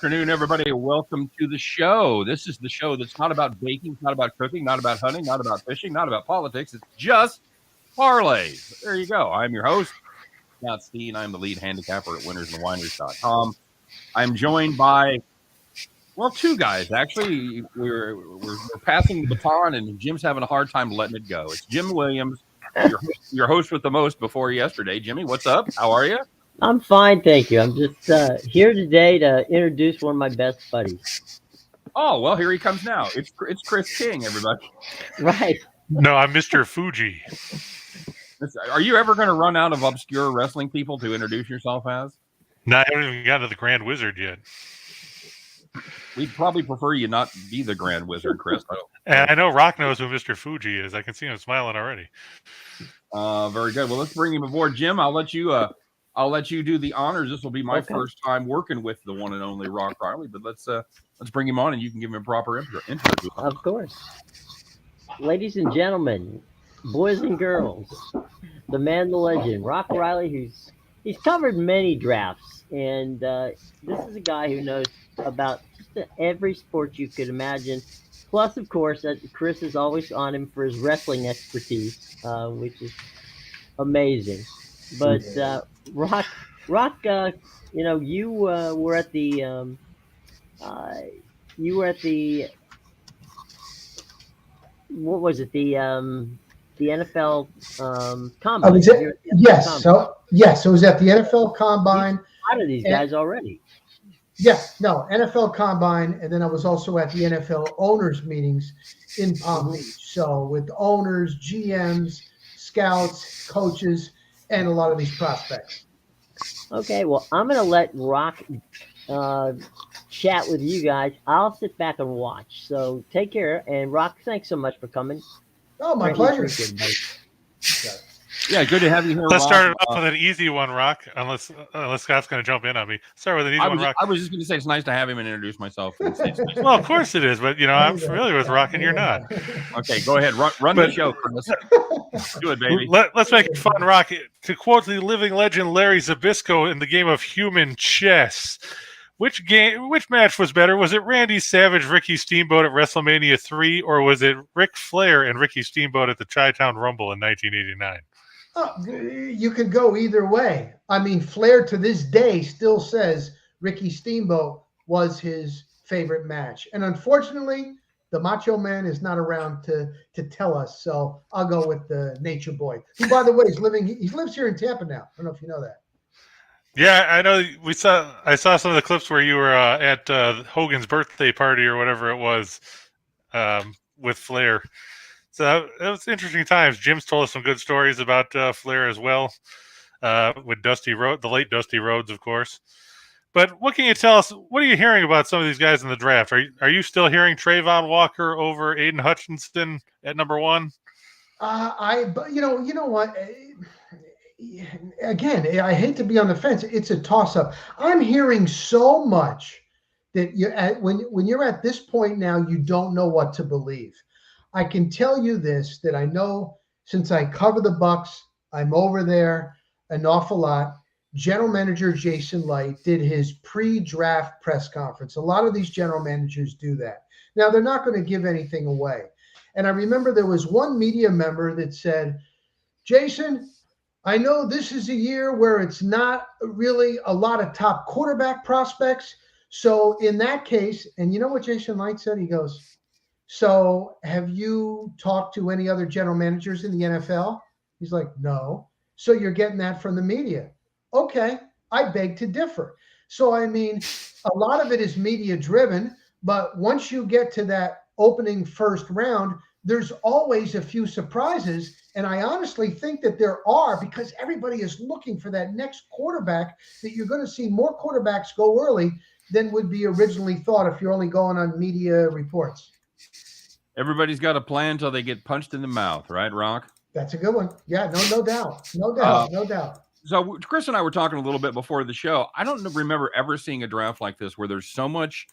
afternoon, everybody. Welcome to the show. This is the show that's not about baking, not about cooking, not about hunting, not about fishing, not about politics. It's just parlays. There you go. I'm your host, Scott Steen. I'm the lead handicapper at winnersandwiners.com. I'm joined by, two guys, actually. We're passing the baton, and Jim's having a hard time letting it go. It's Jim Williams, your host with the most before yesterday. Jimmy, what's up? How are you? I'm fine, thank you. I'm just here today to introduce one of my best buddies. Oh, well, here he comes now. It's Chris King, everybody. Right. No, I'm Mr. Fuji. Are you ever going to run out of obscure wrestling people to introduce yourself as? No, I haven't even gotten to the Grand Wizard yet. We'd probably prefer you not be the Grand Wizard, Chris. And I know Rock knows who Mr. Fuji is. I can see him smiling already. Very good. Well, let's bring him aboard. Jim, I'll let you do the honors. This will be my first time working with the one and only Rock Riley, but let's bring him on and you can give him a proper intro. Of course. Ladies and gentlemen, boys and girls, the man, the legend, Rock Riley, he's covered many drafts, and this is a guy who knows about just every sport you could imagine. Plus, of course, Chris is always on him for his wrestling expertise, which is amazing. But Rock, you were at the what was it, the NFL Combine? Yes, it was at the NFL Combine. A lot of these guys already. NFL Combine, and then I was also at the NFL owners meetings in Palm Beach. So with owners, GMs, scouts, coaches, and a lot of these prospects. Okay, well, I'm going to let Rock chat with you guys. I'll sit back and watch. So take care. And Rock, thanks so much for coming. Oh, my pleasure. Yeah, good to have you here. Let's start it off with an easy one, Rock, unless Scott's going to jump in on me. Start with an easy one, Rock. I was just going to say it's nice to have him and introduce myself. Well, of course it is, but, I'm familiar with Rock and you're not. Okay, go ahead. Run the show, Chris. Do it, baby. Let's make it fun, Rock. To quote the living legend Larry Zbyszko in the game of human chess, which match was better? Was it Randy Savage, Ricky Steamboat at WrestleMania 3, or was it Ric Flair and Ricky Steamboat at the Chi-Town Rumble in 1989? You could go either way. I mean, Flair to this day still says Ricky Steamboat was his favorite match. And unfortunately, the Macho Man is not around to tell us. So I'll go with the Nature Boy, who, by the way, he lives here in Tampa now. I don't know if you know that. Yeah, I know. I saw some of the clips where you were at Hogan's birthday party or whatever it was with Flair. So it was interesting times. Jim's told us some good stories about Flair as well, with the late Dusty Rhodes, of course. But what can you tell us? What are you hearing about some of these guys in the draft? Are you still hearing Trayvon Walker over Aiden Hutchinson at number one? You know what? Again, I hate to be on the fence. It's a toss-up. I'm hearing so much that when you're at this point now, you don't know what to believe. I can tell you this, that I know since I cover the Bucks, I'm over there an awful lot. General Manager Jason Light did his pre-draft press conference. A lot of these general managers do that. Now, they're not going to give anything away. And I remember there was one media member that said, Jason, I know this is a year where it's not really a lot of top quarterback prospects. So in that case, and you know what Jason Light said? He goes, so have you talked to any other general managers in the NFL? He's like, no. So you're getting that from the media. Okay, I beg to differ. So, I mean, a lot of it is media driven, but once you get to that opening first round, there's always a few surprises. And I honestly think that there are, because everybody is looking for that next quarterback, that you're going to see more quarterbacks go early than would be originally thought if you're only going on media reports. Everybody's got a plan until they get punched in the mouth, right, Rock? That's a good one. Yeah, no doubt. No doubt. So Chris and I were talking a little bit before the show. I don't remember ever seeing a draft like this where there's so much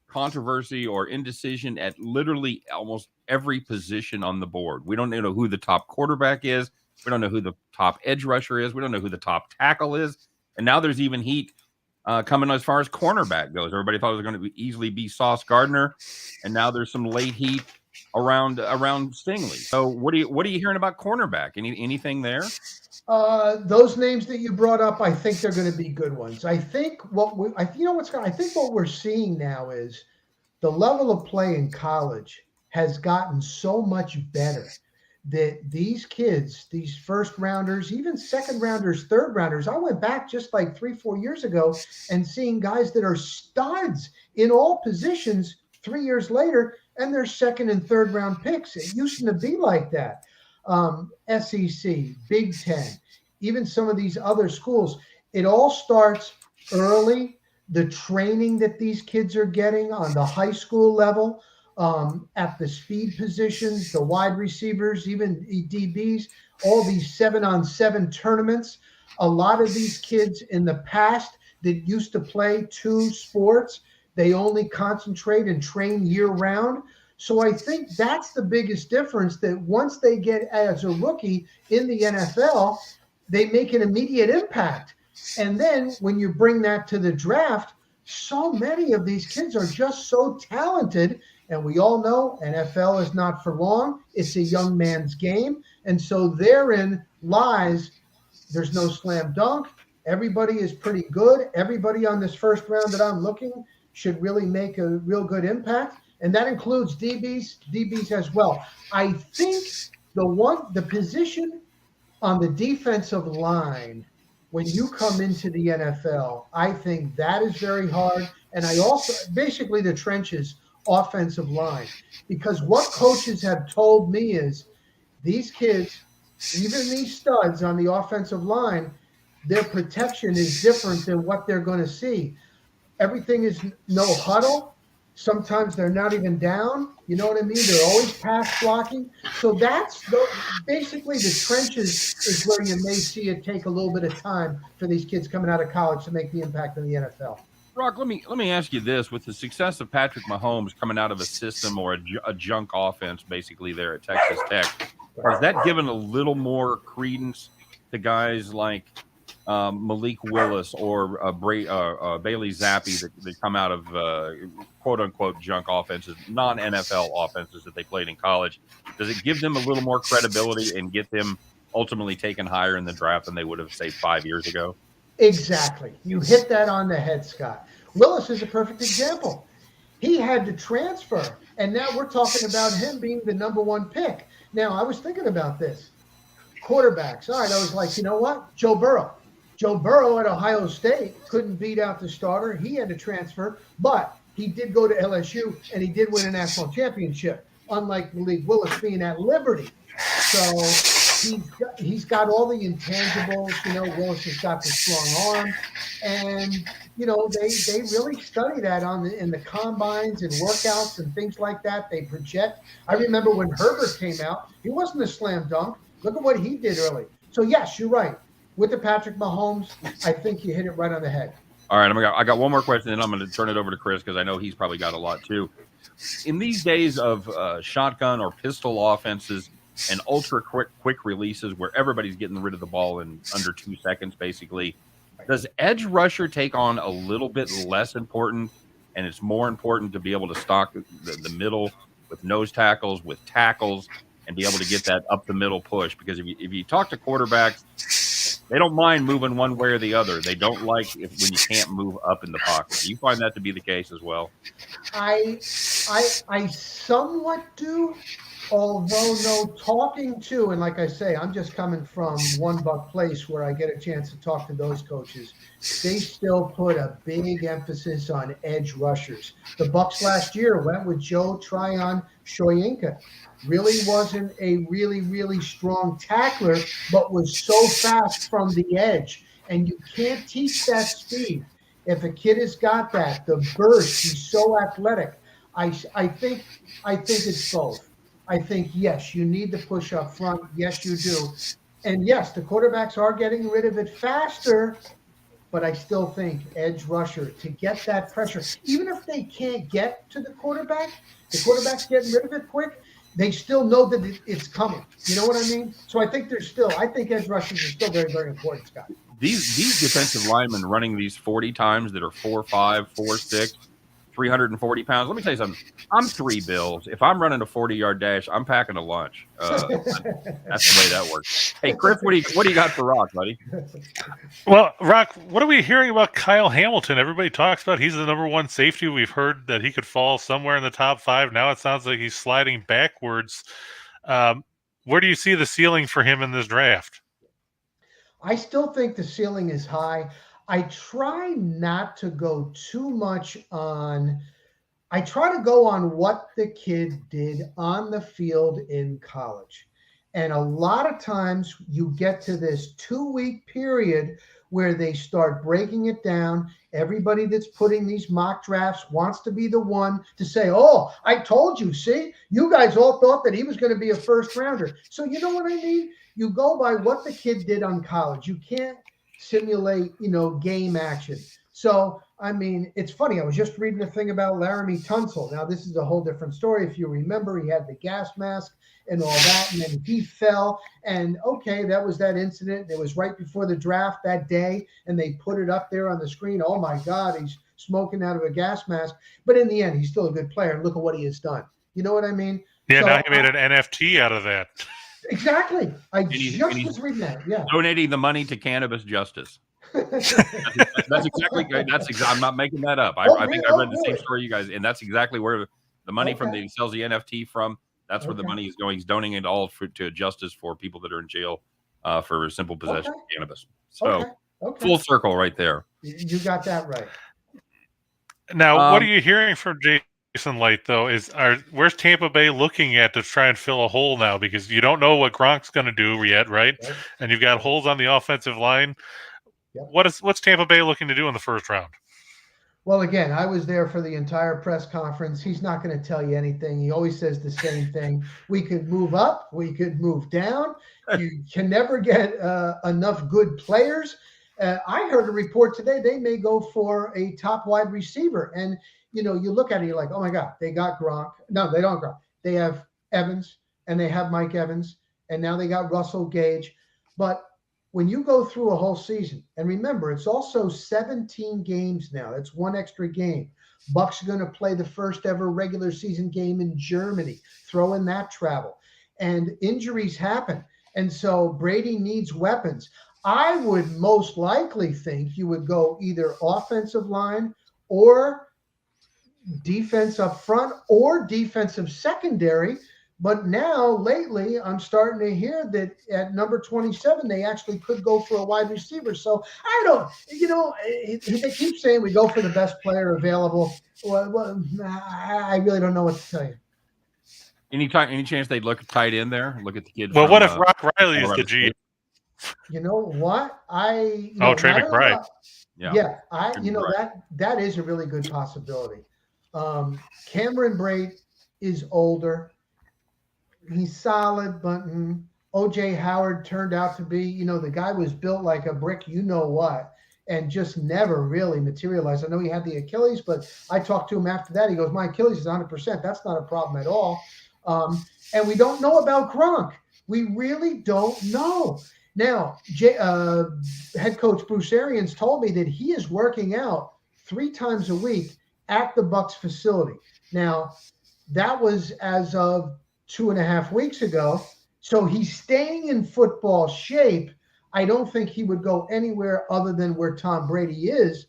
controversy or indecision at literally almost every position on the board. We don't know who the top quarterback is. We don't know who the top edge rusher is. We don't know who the top tackle is. And now there's even heat coming as far as cornerback goes. Everybody thought it was going to easily be Sauce Gardner, and now there's some late heat around Stingley. So what are you hearing about cornerback? Anything there? Those names that you brought up, I think they're going to be good ones. I think what we're seeing now is the level of play in college has gotten so much better that these kids, these first rounders, even second rounders, third rounders, I went back just like 3-4 years ago and seeing guys that are studs in all positions 3 years later, and they're second and third round picks. It used to be like that. SEC, Big Ten, even some of these other schools, it all starts early. The training that these kids are getting on the high school level, at the speed positions, the wide receivers, even DBs, all these 7-on-7 tournaments. A lot of these kids in the past that used to play 2 sports, they only concentrate and train year round. So I think that's the biggest difference, that once they get as a rookie in the NFL, they make an immediate impact. And then when you bring that to the draft, so many of these kids are just so talented. And we all know NFL is not for long. It's a young man's game. And so therein lies, there's no slam dunk. Everybody is pretty good. Everybody on this first round that I'm looking should really make a real good impact. And that includes DBs as well. I think the position on the defensive line, when you come into the NFL, I think that is very hard. And I also, basically the trenches, offensive line, because what coaches have told me is these kids, even these studs on the offensive line, their protection is different than what they're going to see. Everything is no huddle. Sometimes they're not even down. You know what I mean? They're always pass blocking. So that's basically the trenches is where you may see it take a little bit of time for these kids coming out of college to make the impact in the NFL. Rock, let me ask you this: with the success of Patrick Mahomes coming out of a system or a junk offense, basically there at Texas Tech, has that given a little more credence to guys like Malik Willis or Bailey Zappi that come out of quote unquote junk offenses, non-NFL offenses that they played in college? Does it give them a little more credibility and get them ultimately taken higher in the draft than they would have, say, 5 years ago? Exactly. You hit that on the head, Scott. Willis is a perfect example. He had to transfer, and now we're talking about him being the number 1 pick. Now, I was thinking about this. Quarterbacks. All right, I was like, you know what? Joe Burrow at Ohio State couldn't beat out the starter. He had to transfer, but he did go to LSU, and he did win a national championship, unlike Malik Willis being at Liberty. So he's got all the intangibles. You know, Willis has got the strong arm, and you know they really study that in the combines and workouts and things like that. They project. I remember when Herbert came out, he wasn't a slam dunk. Look at what he did early. So yes, you're right. With the Patrick Mahomes, I think you hit it right on the head. All right, I got one more question, and I'm going to turn it over to Chris because I know he's probably got a lot too. In these days of shotgun or pistol offenses and ultra quick releases where everybody's getting rid of the ball in under 2 seconds, basically, does edge rusher take on a little bit less important, and it's more important to be able to stock the middle with nose tackles, with tackles, and be able to get that up the middle push? Because if you talk to quarterbacks, they don't mind moving one way or the other. They don't like when you can't move up in the pocket. Do you find that to be the case as well? I somewhat do, although no talking to, and like I say, I'm just coming from One Buck Place where I get a chance to talk to those coaches. They still put a big emphasis on edge rushers. The Bucks last year went with Joe Tryon Shoyinka. Really wasn't a really strong tackler, but was so fast from the edge. And you can't teach that speed. If a kid has got that, the burst, he's so athletic. I think it's both. I think, yes, you need the push up front. Yes, you do. And yes, the quarterbacks are getting rid of it faster, but I still think edge rusher to get that pressure, even if they can't get to the quarterback's getting rid of it quick, they still know that it's coming. You know what I mean? So I think edge rushers are still very, very important, Scott. these defensive linemen running these 40 times that are 4'5", 4'6", 340 pounds. Let me tell you something. I'm 3 bills. If I'm running a 40-yard dash, I'm packing a lunch. That's the way that works. Hey, Chris, what do you got for Rock, buddy? Well, Rock, what are we hearing about Kyle Hamilton? Everybody talks about he's the number 1 safety. We've heard that he could fall somewhere in the top 5. Now it sounds like he's sliding backwards. Where do you see the ceiling for him in this draft? I still think the ceiling is high. I try not to go too much on. I try to go on what the kid did on the field in college. And a lot of times you get to this 2-week period where they start breaking it down. Everybody that's putting these mock drafts wants to be the one to say, oh, I told you, see, you guys all thought that he was going to be a first rounder. So you know what I mean? You go by what the kid did on college. You can't simulate, game action. So, I mean, it's funny. I was just reading a thing about Laramie Tunsil. Now, this is a whole different story. If you remember, he had the gas mask and all that, and then he fell. And, okay, that was that incident. It was right before the draft that day, and they put it up there on the screen. Oh, my God, he's smoking out of a gas mask. But in the end, he's still a good player. And look at what he has done. You know what I mean? Yeah, so, now he made an NFT out of that. Exactly. I just was reading that. Yeah. Donating the money to cannabis justice. That's exactly. I'm not making that up. I think I read the same story you guys, and that's exactly where the money from he sells the NFT from. That's where the money is going. He's donating it all to justice for people that are in jail for simple possession of cannabis. So full circle right there. You got that right. Now, what are you hearing from Jason Light, though? Where's Tampa Bay looking at to try and fill a hole now? Because you don't know what Gronk's going to do yet, right? And you've got holes on the offensive line. Yep. What's Tampa Bay looking to do in the first round? Well, again, I was there for the entire press conference. He's not going to tell you anything. He always says the same thing. We could move up. We could move down. You can never get enough good players. I heard a report today they may go for a top wide receiver. And, you look at it, you're like, oh, my God, they got Gronk. No, they don't Gronk. They have Evans, and they have Mike Evans, and now they got Russell Gage. But when you go through a whole season, and remember, it's also 17 games now. That's one extra game. Bucks are going to play the first ever regular season game in Germany. Throw in that travel. And injuries happen. And so Brady needs weapons. I would most likely think you would go either offensive line or defense up front or defensive secondary. But now, lately, I'm starting to hear that at number 27, they actually could go for a wide receiver. So I don't, they keep saying we go for the best player available. Well, I really don't know what to tell you. Any chance they'd look tight in there? Look at the kid. Well, what if Rock Riley is the G? You know what? Trey McBride. That is a really good possibility. Cameron Brate is older. He's solid, but O.J. Howard turned out to be, the guy was built like a brick, and just never really materialized. I know he had the Achilles, but I talked to him after that. He goes, my Achilles is 100%. That's not a problem at all. And we don't know about Gronk. We really don't know. Now, head coach Bruce Arians told me that he is working out 3 times a week at the Bucs facility. Now, that was as of 2.5 weeks ago. So he's staying in football shape. I don't think he would go anywhere other than where Tom Brady is,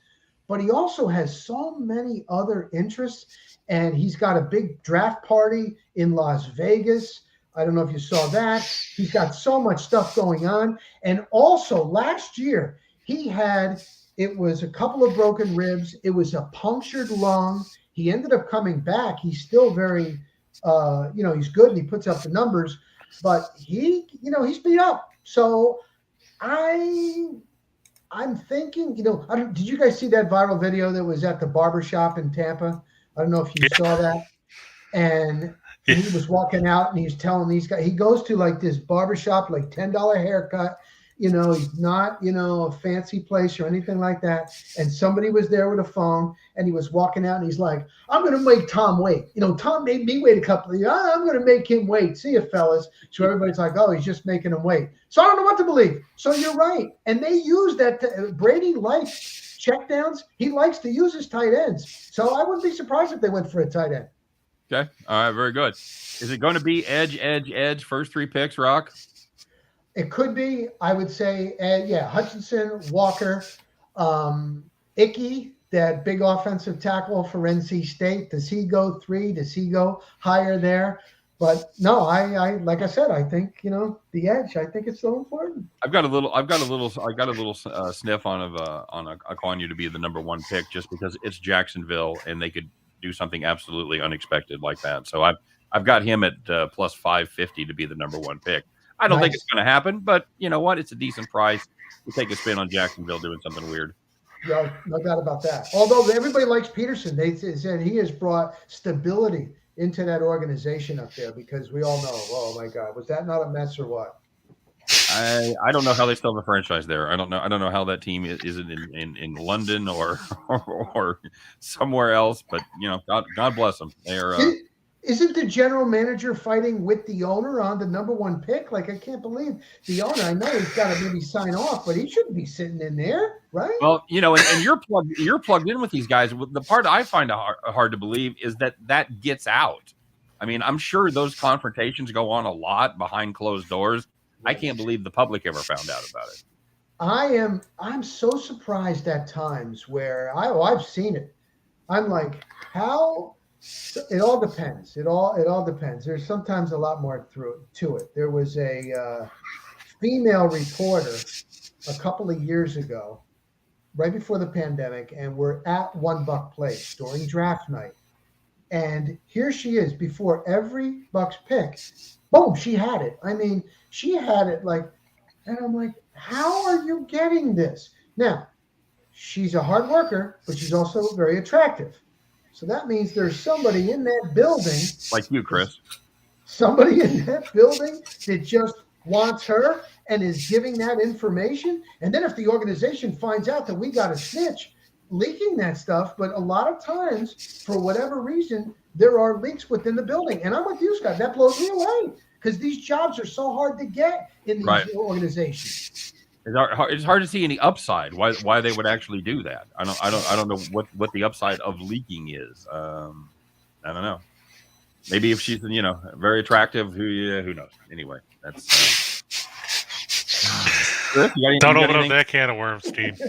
but he also has so many other interests, and he's got a big draft party in Las Vegas. I don't know if you saw that. He's got so much stuff going on. And also last year it was a couple of broken ribs. It was a punctured lung. He ended up coming back. He's still very he's good and he puts up the numbers, but he's beat up. So I'm thinking, did you guys see that viral video that was at the barbershop in Tampa? I don't know if you saw that. And he was walking out and he's telling these guys, he goes to like this barbershop, like $10 haircut, he's not, a fancy place or anything like that. And somebody was there with a phone and he was walking out and he's like, I'm going to make Tom wait. Tom made me wait a couple of years. I'm going to make him wait. See you, fellas. So everybody's like, oh, he's just making him wait. So I don't know what to believe. So you're right. And they use that. Brady likes checkdowns. He likes to use his tight ends. So I wouldn't be surprised if they went for a tight end. Okay. All right. Very good. Is it going to be edge, first 3 picks, Rock? It could be. I would say, Hutchinson, Walker, Ickey, that big offensive tackle for NC State. Does he go 3? Does he go higher there? But no, I like I said, I think the edge. I think it's so important. I've got a little sniff on Aquanu to be the number 1 pick just because it's Jacksonville and they could do something absolutely unexpected like that. So I've got him at plus 550 to be the number 1 pick. I don't think it's going to happen, but you know what? It's a decent price. We'll take a spin on Jacksonville doing something weird. No doubt about that. Although everybody likes Peterson, they said he has brought stability into that organization up there because we all know, oh my God, was that not a mess or what? I don't know how they still have a franchise there. I don't know how that team is in London or somewhere else, but God bless them. They're Isn't the general manager fighting with the owner on the number 1 pick? Like, I can't believe the owner. I know he's got to maybe sign off, but he shouldn't be sitting in there, right? Well, and you're plugged in with these guys. The part I find hard to believe is that gets out. I mean, I'm sure those confrontations go on a lot behind closed doors. I can't believe the public ever found out about it. I'm so surprised at times where I've seen it. I'm like, how? It all depends. It all depends. There's sometimes a lot more to it. There was a female reporter a couple of years ago, right before the pandemic, and we're at One Buck Place during draft night. And here she is before every Bucks pick. Boom, she had it. I mean, she had it and I'm like, how are you getting this? Now, she's a hard worker, but she's also very attractive. So that means there's somebody in that building. Like you, Chris. Somebody in that building that just wants her and is giving that information. And then if the organization finds out that we got a snitch leaking that stuff, but a lot of times, for whatever reason, there are leaks within the building. And I'm with you, Scott. That blows me away because these jobs are so hard to get in these organizations. It's hard to see any upside. Why they would actually do that? I don't know what the upside of leaking is. I don't know. Maybe if she's very attractive, who knows? Anyway, that's. Don't open up that can of worms, Steve.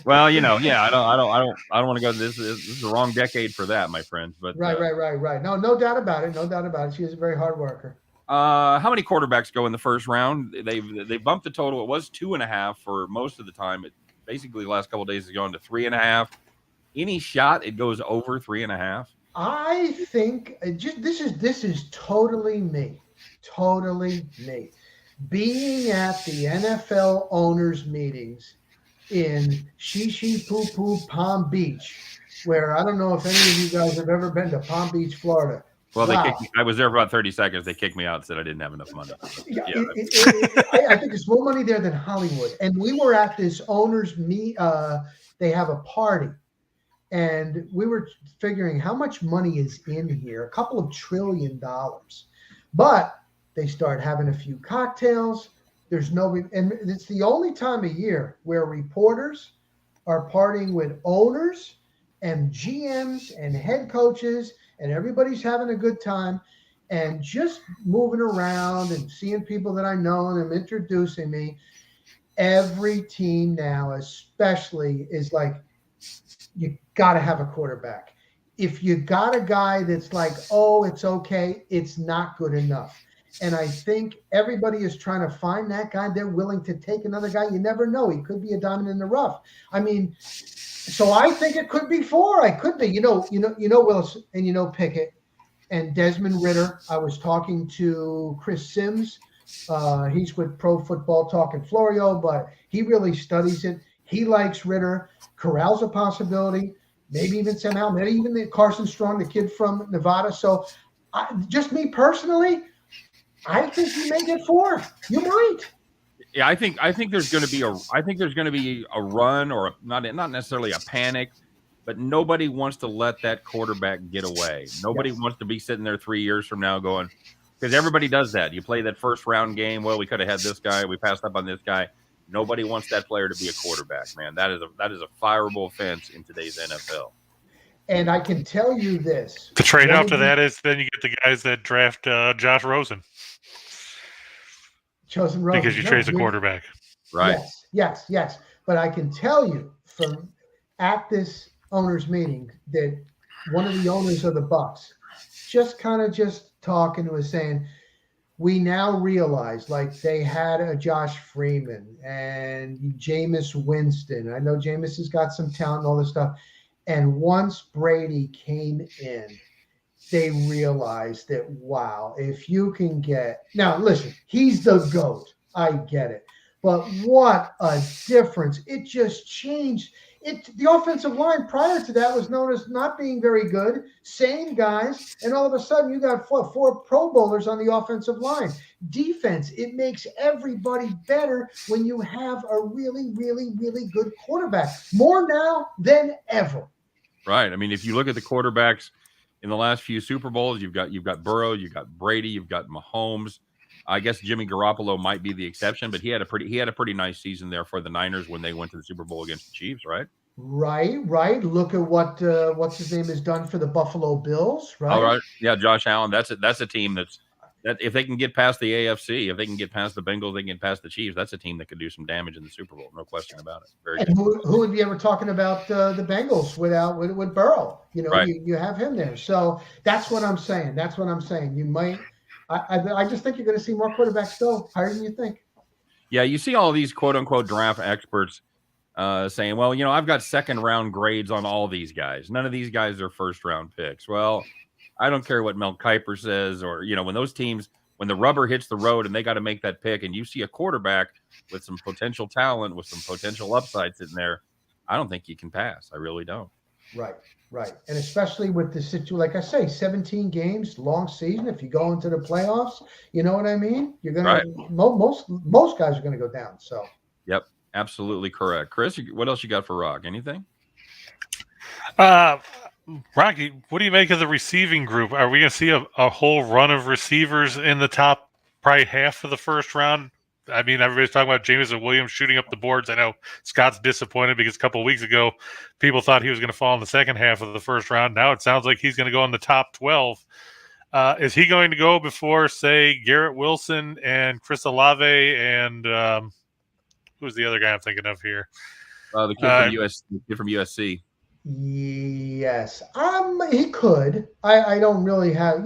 Well, I don't want to go. This is the wrong decade for that, my friends. But right. No doubt about it. No doubt about it. She is a very hard worker. How many quarterbacks go in the first round? They bumped the total. It was 2.5 for most of the time. It basically the last couple of days has gone to 3.5. Any shot it goes over 3.5? I think this is totally me. Being at the NFL owners meetings in Poo Poo Palm Beach, where I don't know if any of you guys have ever been to Palm Beach, Florida. Well, They kicked me. I was there for about 30 seconds. They kicked me out and said I didn't have enough money. Yeah. I think there's more money there than Hollywood. And we were at this owners meet. They have a party. And we were figuring how much money is in here, a couple of $1 trillion. But they start having a few cocktails. And it's the only time of year where reporters are partying with owners and GMs and head coaches, and everybody's having a good time and just moving around and seeing people that I know and them introducing me. Every team now, especially, is like, you got to have a quarterback. If you got a guy that's like, oh, it's okay, it's not good enough. And I think everybody is trying to find that guy. They're willing to take another guy. You never know. He could be a diamond in the rough. I mean, so I think it could be 4. I could be, Willis and Pickett and Desmond Ritter. I was talking to Chris Sims. He's with Pro Football Talk in Florio, but he really studies it. He likes Ritter. Corral's a possibility. Maybe even somehow, maybe even Carson Strong, the kid from Nevada. So just me personally, I think you may get 4. You might. Yeah, I think there's going to be a run, or not necessarily a panic, but nobody wants to let that quarterback get away. Nobody Yes. wants to be sitting there 3 years from now going, because everybody does that. You play that first round game. Well, we could have had this guy. We passed up on this guy. Nobody wants that player to be a quarterback, man. That is a fireable offense in today's NFL. And I can tell you this. The trade one off of to the- that is then you get the guys that draft Josh Rosen Chosen Rosen. because you No, trade a you're- quarterback. Right. Yes. But I can tell you from at this owners meeting that one of the owners of the Bucks just talking to us saying, we now realize like they had a Josh Freeman and Jameis Winston. I know Jameis has got some talent and all this stuff. And once Brady came in, they realized that, wow, if you can get – now, listen, he's the GOAT. I get it. But what a difference. It just changed. The offensive line prior to that was known as not being very good, same guys, and all of a sudden you got four Pro Bowlers on the offensive line. Defense, it makes everybody better when you have a really, really, really good quarterback. More now than ever. Right. I mean, if you look at the quarterbacks in the last few Super Bowls, you've got Burrow, you've got Brady, you've got Mahomes. I guess Jimmy Garoppolo might be the exception, but he had a pretty nice season there for the Niners when they went to the Super Bowl against the Chiefs, right? Right. Look at what's his name has done for the Buffalo Bills, right? All right. Yeah, Josh Allen. That's a team that if they can get past the AFC, if they can get past the Bengals, they can get past the Chiefs. That's a team that could do some damage in the Super Bowl. No question about it. Very And good. who would be ever talking about the Bengals with Burrow? You know, Right. you have him there. So that's what I'm saying. You might. I just think you're going to see more quarterbacks go higher than you think. Yeah, you see all these quote unquote draft experts saying, well, I've got second round grades on all these guys. None of these guys are first round picks. Well, I don't care what Mel Kiper says, or, when those teams, when the rubber hits the road and they got to make that pick, and you see a quarterback with some potential talent, with some potential upside sitting there, I don't think you can pass. I really don't. Right. And especially with the situation, like I say, 17 games, long season. If you go into the playoffs, you know what I mean? You're going to, most guys are going to go down. So, yep, absolutely correct. Chris, what else you got for Rock? Anything? Rocky, what do you make of the receiving group? Are we going to see a whole run of receivers in the top, probably half of the first round? I mean, everybody's talking about Jameson Williams shooting up the boards. I know Scott's disappointed because a couple of weeks ago, people thought he was going to fall in the second half of the first round. Now it sounds like he's going to go in the top 12. Is he going to go before, say, Garrett Wilson and Chris Olave and who's the other guy I'm thinking of here? The kid from USC. Yes, he could. I don't really have.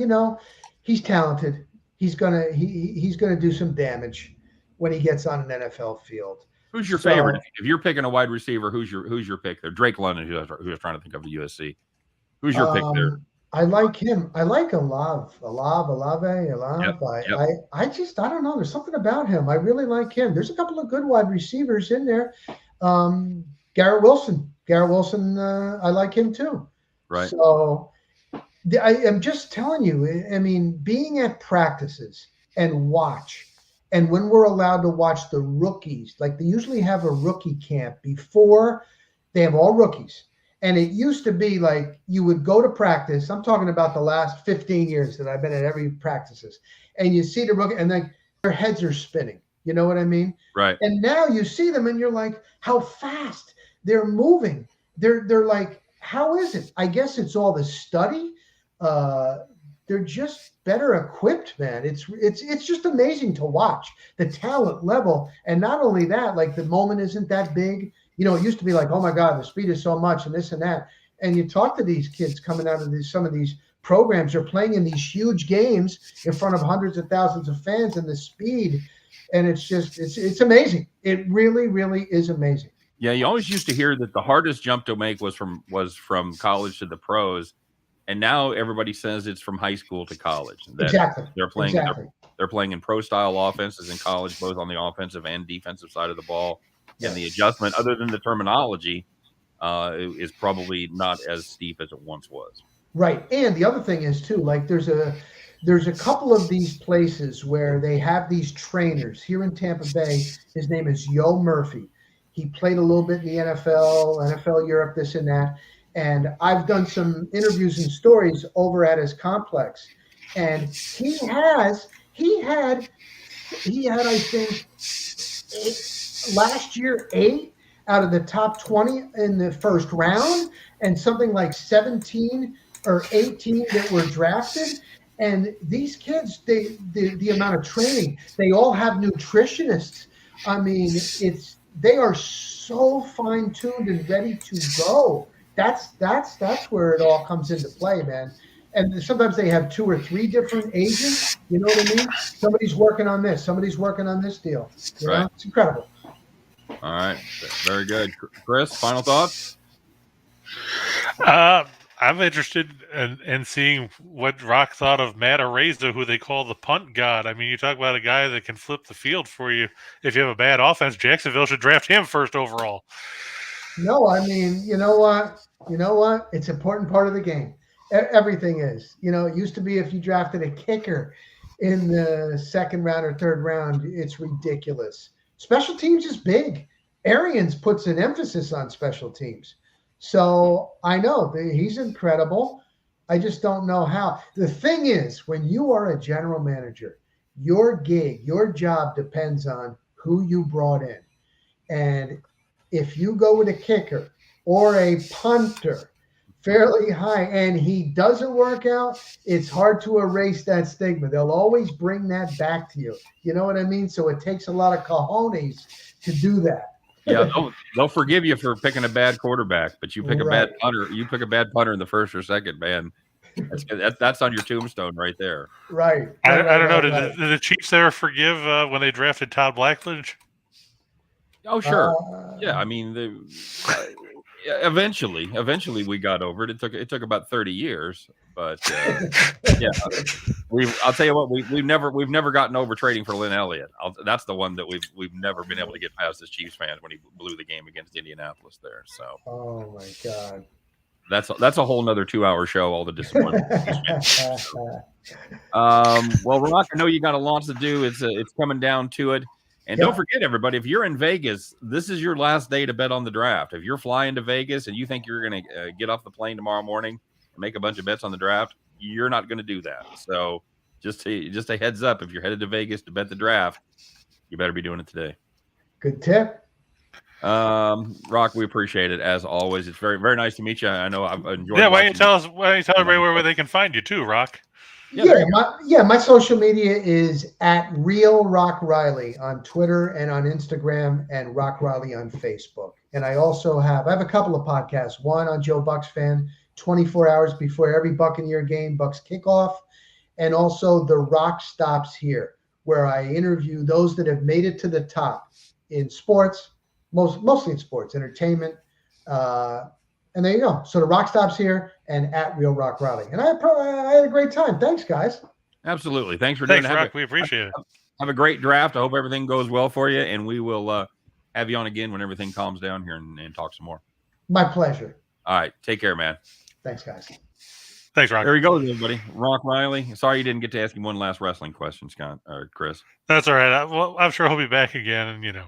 He's talented. He's gonna do some damage when he gets on an NFL field. Who's your favorite? If you're picking a wide receiver, who's your pick there? Drake London, who I was trying to think of the USC. Who's your pick there? I like him. I like Olave. Yep. I don't know. There's something about him. I really like him. There's a couple of good wide receivers in there. Garrett Wilson, I like him too. Right. So I am just telling you, I mean, being at practices and watch, and when we're allowed to watch the rookies, like they usually have a rookie camp before they have all rookies. And it used to be like you would go to practice. I'm talking about the last 15 years that I've been at every practices. And you see the rookie and then their heads are spinning. You know what I mean? Right. And now you see them and you're like, how fast they're moving. They're like, how is it? I guess it's all the study. They're just better equipped, man. It's just amazing to watch the talent level. And not only that, like the moment isn't that big. It used to be like, oh my God, the speed is so much and this and that. And you talk to these kids coming out of some of these programs, they're playing in these huge games in front of hundreds of thousands of fans, and the speed. And it's amazing. It really, really is amazing. Yeah, you always used to hear that the hardest jump to make was from college to the pros, and now everybody says it's from high school to college. Exactly. They're playing in pro style offenses in college, both on the offensive and defensive side of the ball. Yes. And the adjustment, other than the terminology, is probably not as steep as it once was. Right. And the other thing is too, like there's there's a couple of these places where they have these trainers here in Tampa Bay. His name is Yo Murphy. He played a little bit in the NFL Europe, this and that. And I've done some interviews and stories over at his complex. And he had, I think, last year, 8 out of the top 20 in the first round, and something like 17 or 18 that were drafted. And these kids, the amount of training, they all have nutritionists. I mean, they are so fine-tuned and ready to go. That's where it all comes into play, man. And sometimes they have 2 or 3 different agents. You know what I mean? Somebody's working on this. Somebody's working on this deal. You know? It's incredible. All right. Very good. Chris, final thoughts? I'm interested in seeing what Rock thought of Matt Araiza, who they call the punt god. I mean, you talk about a guy that can flip the field for you. If you have a bad offense, Jacksonville should draft him first overall. No, I mean, you know what? It's an important part of the game. Everything is. You know, it used to be if you drafted a kicker in the second round or third round, it's ridiculous. Special teams is big. Arians puts an emphasis on special teams. So I know he's incredible. I just don't know how. The thing is, when you are a general manager, your gig, your job depends on who you brought in. And if you go with a kicker or a punter fairly high and he doesn't work out, it's hard to erase that stigma. They'll always bring that back to you. You know what I mean? So it takes a lot of cojones to do that. Yeah, they'll forgive you for picking a bad quarterback, but you pick a bad punter. You pick a bad punter in the first or second, man. That's on your tombstone right there. Right. I don't know. Did the Chiefs ever forgive when they drafted Todd Blackledge? Oh, sure. Yeah, I mean, eventually we got over it. It took about 30 years, but yeah, I'll tell you what, we've never gotten over trading for Lynn Elliott. That's the one that we've never been able to get past as Chiefs fans when he blew the game against Indianapolis there. So, oh my God, that's a whole nother 2-hour show. All the disappointment. Well, Rock, I know you got a lot to do. It's coming down to it. And don't forget, everybody, if you're in Vegas, this is your last day to bet on the draft. If you're flying to Vegas and you think you're going to get off the plane tomorrow morning and make a bunch of bets on the draft, you're not going to do that. So just a heads up, if you're headed to Vegas to bet the draft, you better be doing it today. Good tip. Rock, we appreciate it as always. It's very, very nice to meet you. I know I've enjoyed. Yeah, why don't you tell everybody where they can find you too, Rock? My social media is at Real Rock Riley on Twitter and on Instagram, and Rock Riley on Facebook. And I also have a couple of podcasts. One on Joe Bucks Fan, 24 hours before every Buccaneer game, Bucks kickoff, and also The Rock Stops Here, where I interview those that have made it to the top in sports, mostly in sports, entertainment. And there you go. So The Rock Stops Here and at Real Rock Riley. And I had a great time. Thanks, guys. Absolutely. Thanks for doing it. Rock. We appreciate it. Have a great draft. I hope everything goes well for you. And we will have you on again when everything calms down here and talk some more. My pleasure. All right. Take care, man. Thanks, guys. Thanks, Rock. There he goes, everybody. Rock Riley. Sorry you didn't get to ask him one last wrestling question, Scott or Chris. That's all right. I'm sure he'll be back again. And,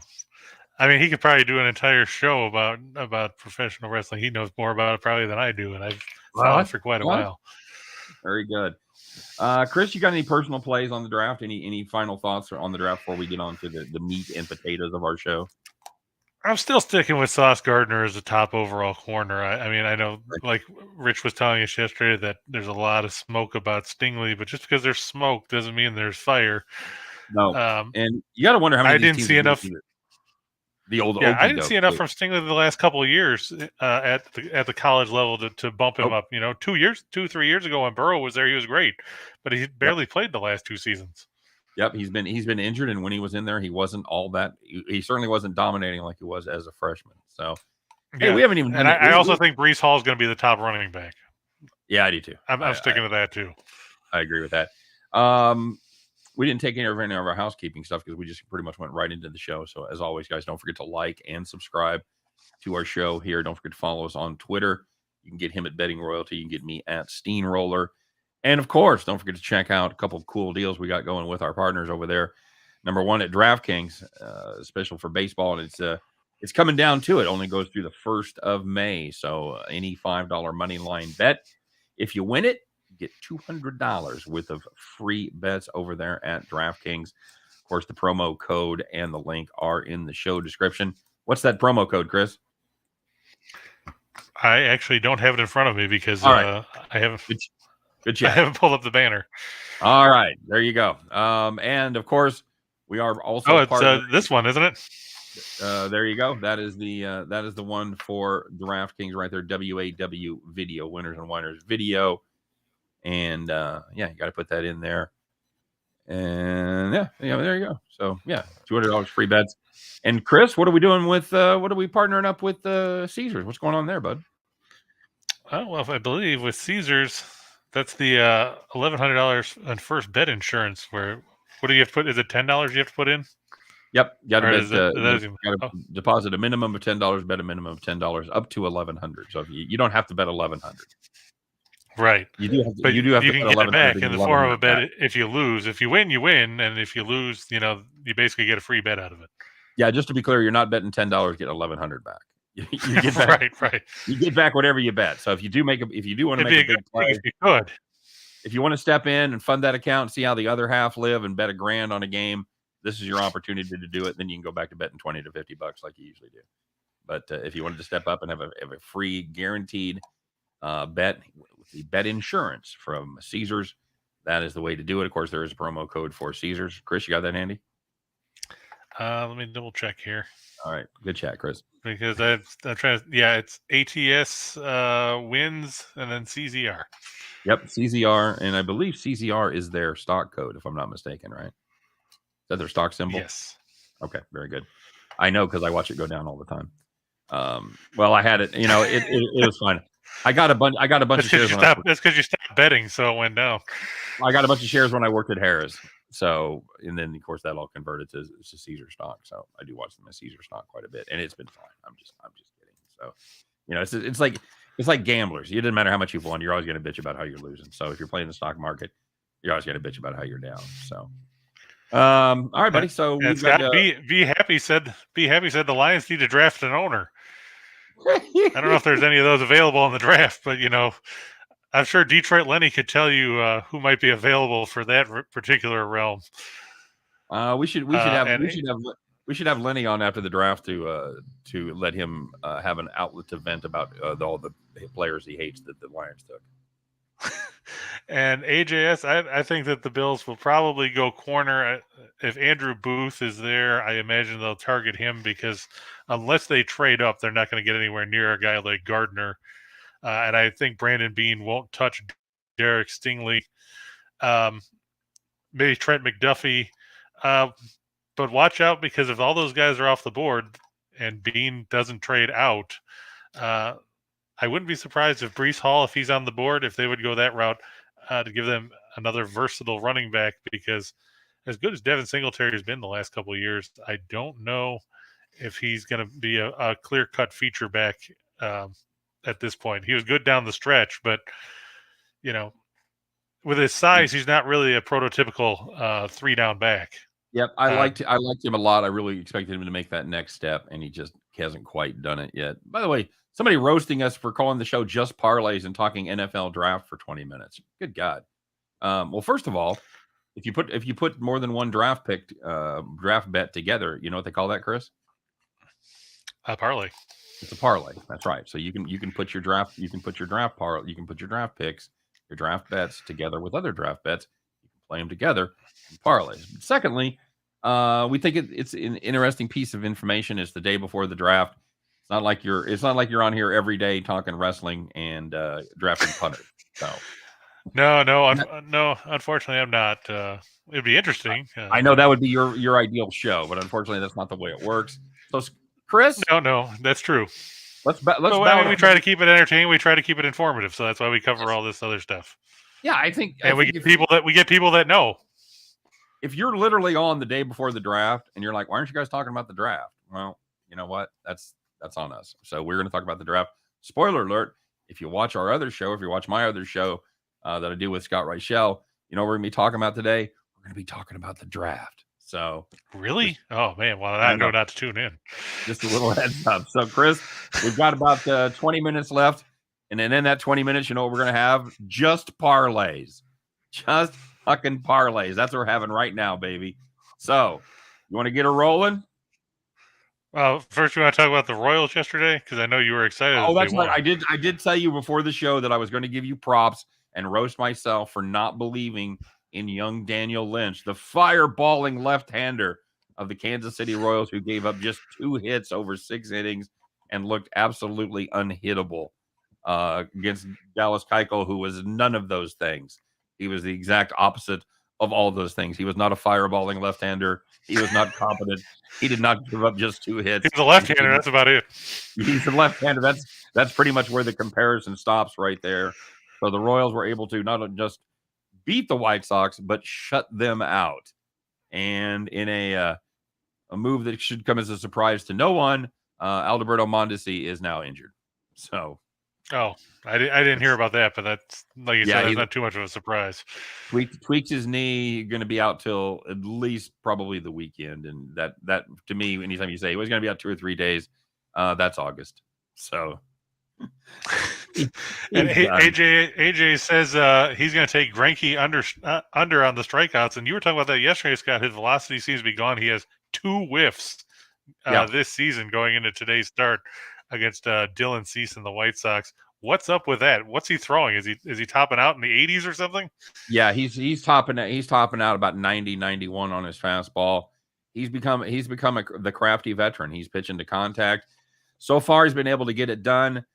I mean, he could probably do an entire show about professional wrestling. He knows more about it probably than I do, and I've followed it for quite a while. Very good. Chris, you got any personal plays on the draft? Any final thoughts on the draft before we get on to the meat and potatoes of our show? I'm still sticking with Sauce Gardner as a top overall corner. I mean, I know, like Rich was telling us yesterday, that there's a lot of smoke about Stingley, but just because there's smoke doesn't mean there's fire. No, and you got to wonder how many. I didn't see enough. I didn't see enough too. from Stingley the last couple of years at the college level to bump him up. 2, 3 years ago when Burrow was there, he was great, but he barely played the last 2 seasons. Yep, he's been injured, and when he was in there, he wasn't all that. He certainly wasn't dominating like he was as a freshman. So, hey, we haven't even. And I also think Breece Hall is going to be the top running back. Yeah, I do too. I'm sticking to that too. I agree with that. We didn't take any of our housekeeping stuff because we just pretty much went right into the show. So as always, guys, don't forget to like and subscribe to our show here. Don't forget to follow us on Twitter. You can get him at Betting Royalty. You can get me at Steamroller. And of course, don't forget to check out a couple of cool deals we got going with our partners over there. Number one at DraftKings, special for baseball, and it's coming down to it. Only goes through the 1st of May. So any $5 money line bet, if you win it, you get $200 worth of free bets over there at DraftKings. Of course, the promo code and the link are in the show description. What's that promo code, Chris? I actually don't have it in front of me because right. I haven't. Good chat. I haven't pulled up the banner. All right, there you go. And of course, we are also. It's this one, isn't it? There you go. That is the one for DraftKings right there. WAW video, winners and whiners video, and you got to put that in there. And there you go. So $200 free bets. And Chris, what are we doing with? What are we partnering up with Caesars? What's going on there, bud? Oh well, I believe with Caesars, that's the $1,100 on first bet insurance. Where what do you have to put? Is it $10 you have to put in? Yep, got to deposit a minimum of $10, bet a minimum of $10, up to $1,100. So if you don't have to bet $1,100. Right. You do have to, but you can get it back in the form of a bet back. if you lose. If you win, you win, and if you lose, you basically get a free bet out of it. Yeah, just to be clear, you're not betting $10, get $1,100 back. You get back, right. You get back whatever you bet. So if you do want to make a big play, if you could, if you want to step in and fund that account, see how the other half live, and bet $1,000 on a game, this is your opportunity to do it. Then you can go back to betting $20 to $50 like you usually do. But if you wanted to step up and have a free guaranteed bet with the bet insurance from Caesars, that is the way to do it. Of course, there is a promo code for Caesars. Chris, you got that handy? Let me double check here. All right, good chat, Chris. Because I'm trying to, it's ATS wins and then CZR. Yep, CZR, and I believe CZR is their stock code, if I'm not mistaken, right? Is that their stock symbol? Yes. Okay, very good. I know because I watch it go down all the time. Well, I had it. It was fine. I got a bunch of shares. That's because you stopped betting, so it went down. I got a bunch of shares when I worked at Harris. So, and then of course that all converted to Caesar stock. So I do watch my Caesar stock quite a bit, and it's been fine. I'm just kidding. So, it's like gamblers. It doesn't matter how much you've won, you're always going to bitch about how you're losing. So if you're playing the stock market, you're always going to bitch about how you're down. So, all right, buddy. So we've got Be Happy said the Lions need to draft an owner. I don't know if there's any of those available in the draft, but I'm sure Detroit Lenny could tell you who might be available for that particular realm. We should have Lenny on after the draft to let him have an outlet to vent about all the players he hates that the Lions took. And AJS, I think that the Bills will probably go corner. If Andrew Booth is there, I imagine they'll target him because unless they trade up, they're not going to get anywhere near a guy like Gardner. And I think Brandon Beane won't touch Derek Stingley. Maybe Trent McDuffie. But watch out because if all those guys are off the board and Beane doesn't trade out, I wouldn't be surprised if Breece Hall, if he's on the board, if they would go that route to give them another versatile running back because as good as Devin Singletary has been the last couple of years, I don't know if he's going to be a clear-cut feature back at this point. He was good down the stretch, but, with his size, he's not really a prototypical three-down back. Yep, I liked him a lot. I really expected him to make that next step, and he just hasn't quite done it yet. By the way, somebody roasting us for calling the show just parlays and talking NFL draft for 20 minutes. Good God. Well, first of all, if you put more than one draft bet together, you know what they call that, Chris? A parlay. It's a parlay. That's right. So you can put your draft parlay, you can put your draft picks, your draft bets together with other draft bets. You can play them together in parlays. But secondly, we think it's an interesting piece of information. It's the day before the draft. It's not like you're on here every day talking wrestling and drafting punters. So no. Unfortunately, I'm not. It'd be interesting. I know that would be your ideal show, but unfortunately, that's not the way it works. So, Chris, no, that's true. We try to keep it entertaining. We try to keep it informative. So that's why we cover all this other stuff. Yeah, we get people that know. If you're literally on the day before the draft and you're like, why aren't you guys talking about the draft? Well, you know what? That's on us. So we're going to talk about the draft. Spoiler alert. If you watch our other show, if you watch my other show, that I do with Scott Reichel. You know what we're going to be talking about today? We're going to be talking about the draft. So really? Oh, man. Well, I know not to tune in. Just a little heads up. So, Chris, we've got about 20 minutes left. And then in that 20 minutes, you know what we're going to have? Just parlays. Just fucking parlays. That's what we're having right now, baby. So, you want to get her rolling? First, you want to talk about the Royals yesterday? Because I know you were excited. Oh, that's right. I did tell you before the show that I was going to give you props and roast myself for not believing in young Daniel Lynch, the fireballing left-hander of the Kansas City Royals, who gave up just 2 hits over 6 innings and looked absolutely unhittable against Dallas Keuchel, who was none of those things. He was the exact opposite of all those things. He was not a fireballing left-hander. He was not competent. He did not give up just 2 hits. He's a left-hander. That's about it. He's a left-hander. That's pretty much where the comparison stops right there. So the Royals were able to not just beat the White Sox, but shut them out. And in a move that should come as a surprise to no one, Alberto Mondesi is now injured. So, I didn't hear about that, but that's, like you said, that's not too much of a surprise. Tweaks his knee, going to be out till at least probably the weekend, and that to me, anytime you say he was going to be out 2 or 3 days, that's August. So. And AJ says he's going to take Greinke under on the strikeouts, and you were talking about that yesterday, Scott. His velocity seems to be gone. He has 2 whiffs this season going into today's start against Dylan Cease and the White Sox. What's up with that? What's he throwing? Is he topping out in the 80s or something? Yeah, he's topping out about 90, 91 on his fastball. He's become the crafty veteran. He's pitching to contact. So far, he's been able to get it done.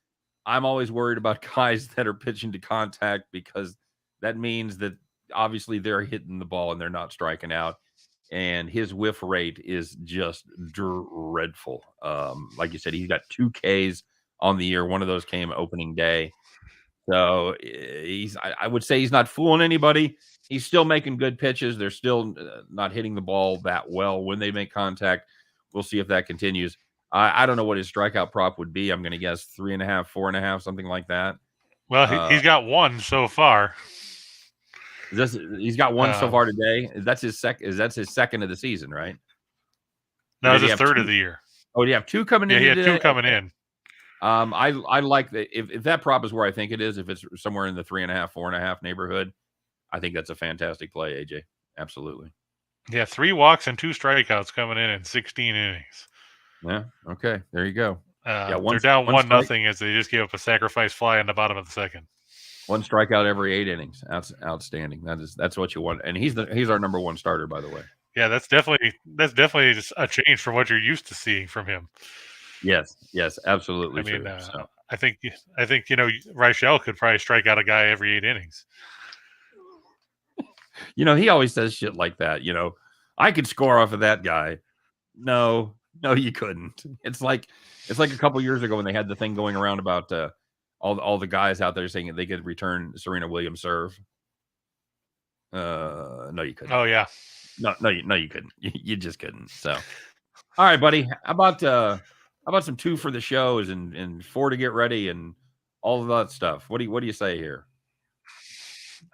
I'm always worried about guys that are pitching to contact, because that means that obviously they're hitting the ball and they're not striking out. And his whiff rate is just dreadful. Like you said, he's got 2 Ks on the year. One of those came opening day. So I would say he's not fooling anybody. He's still making good pitches. They're still not hitting the ball that well when they make contact. We'll see if that continues. I don't know what his strikeout prop would be. I'm going to guess 3.5, 4.5, something like that. Well, he's got 1 so far. He's got 1 so far today. That's his second of the season, right? No, it's his 3rd of the year. Oh, do you have 2 coming in? Yeah, he had 2 coming in. I like that. If that prop is where I think it is, if it's somewhere in the 3.5, 4.5 neighborhood, I think that's a fantastic play, AJ. Absolutely. Yeah, 3 walks and 2 strikeouts coming in 16 innings. Yeah. Okay. There you go. They're down 1-0 as they just gave up a sacrifice fly in the bottom of the second. 1 strikeout every 8 innings. That's outstanding. That's what you want. And he's our number 1 starter, by the way. Yeah, that's definitely just a change from what you're used to seeing from him. Yes, absolutely. I mean, I think Reichel could probably strike out a guy every 8 innings. He always says shit like that. I could score off of that guy. No, you couldn't. It's like a couple years ago when they had the thing going around about all the guys out there saying that they could return Serena Williams serve. No, you couldn't. Oh yeah. No, you couldn't. You just couldn't. So, all right, buddy. How about some 2 for the shows and 4 to get ready and all of that stuff? What do you say here?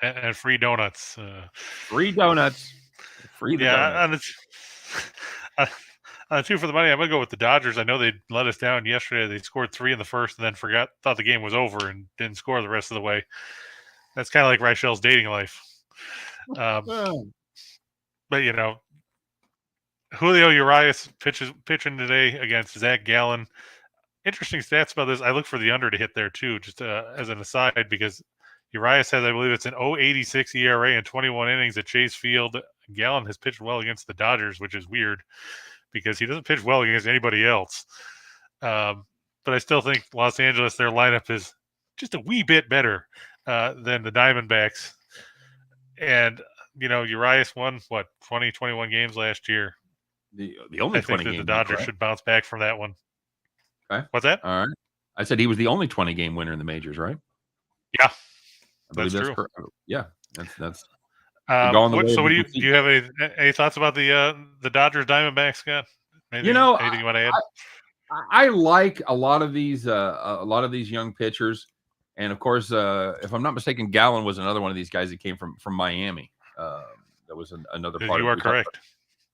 And free donuts. Free donuts. Donuts. On 2 for the money, I'm going to go with the Dodgers. I know they let us down yesterday. They scored 3 in the first and then thought the game was over and didn't score the rest of the way. That's kind of like Reichel's dating life. But, Julio Urias pitching today against Zach Gallen. Interesting stats about this. I look for the under to hit there, too, just as an aside, because Urias has, I believe it's an 0.86 ERA in 21 innings at Chase Field. Gallen has pitched well against the Dodgers, which is weird because he doesn't pitch well against anybody else. But I still think Los Angeles, their lineup is just a wee bit better than the Diamondbacks. And, Urias won, 20, 21 games last year. The only 20 games. The Dodgers should bounce back from that one. Okay. What's that? All right. I said he was the only 20-game winner in the majors, right? Yeah. That's true. Yeah. That's so what do you have any thoughts about the Dodgers Diamondbacks, Scott? Anything you want to add? I like a lot of these young pitchers, And of course, if I'm not mistaken, Gallen was another one of these guys that came from Miami. That was another part. You are correct.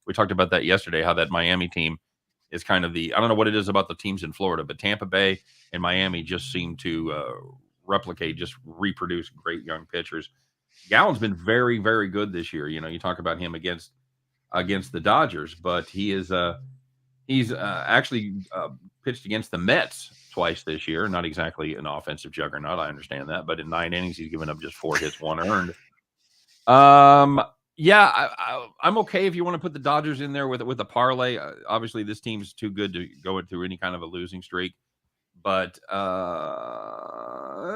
We talked about that yesterday. How that Miami team is kind of I don't know what it is about the teams in Florida, but Tampa Bay and Miami just seem to reproduce great young pitchers. Gallen's been very, very good this year. You talk about him against the Dodgers, but he's actually pitched against the Mets twice this year. Not exactly an offensive juggernaut, I understand that, but in 9 innings, he's given up just 4 hits, 1 earned. Yeah, I'm okay if you want to put the Dodgers in there with a parlay. Obviously, this team's too good to go through any kind of a losing streak, but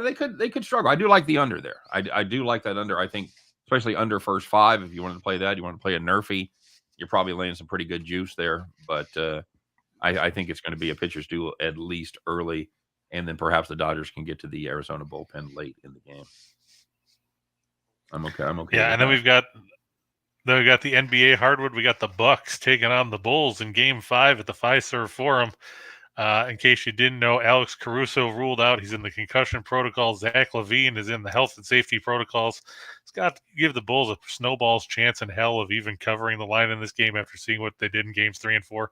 they could struggle. I do like the under there. I do like that under. I think especially under first 5. If you wanted to play that, you want to play a Nerfy, you're probably laying some pretty good juice there. But I think it's going to be a pitcher's duel at least early, and then perhaps the Dodgers can get to the Arizona bullpen late in the game. I'm okay. Yeah, and then we've got the NBA hardwood. We got the Bucks taking on the Bulls in Game 5 at the Fiserv Forum. In case you didn't know, Alex Caruso ruled out. He's in the concussion protocol. Zach LaVine is in the health and safety protocols. It's got to give the Bulls a snowball's chance in hell of even covering the line in this game after seeing what they did in Games 3 and 4.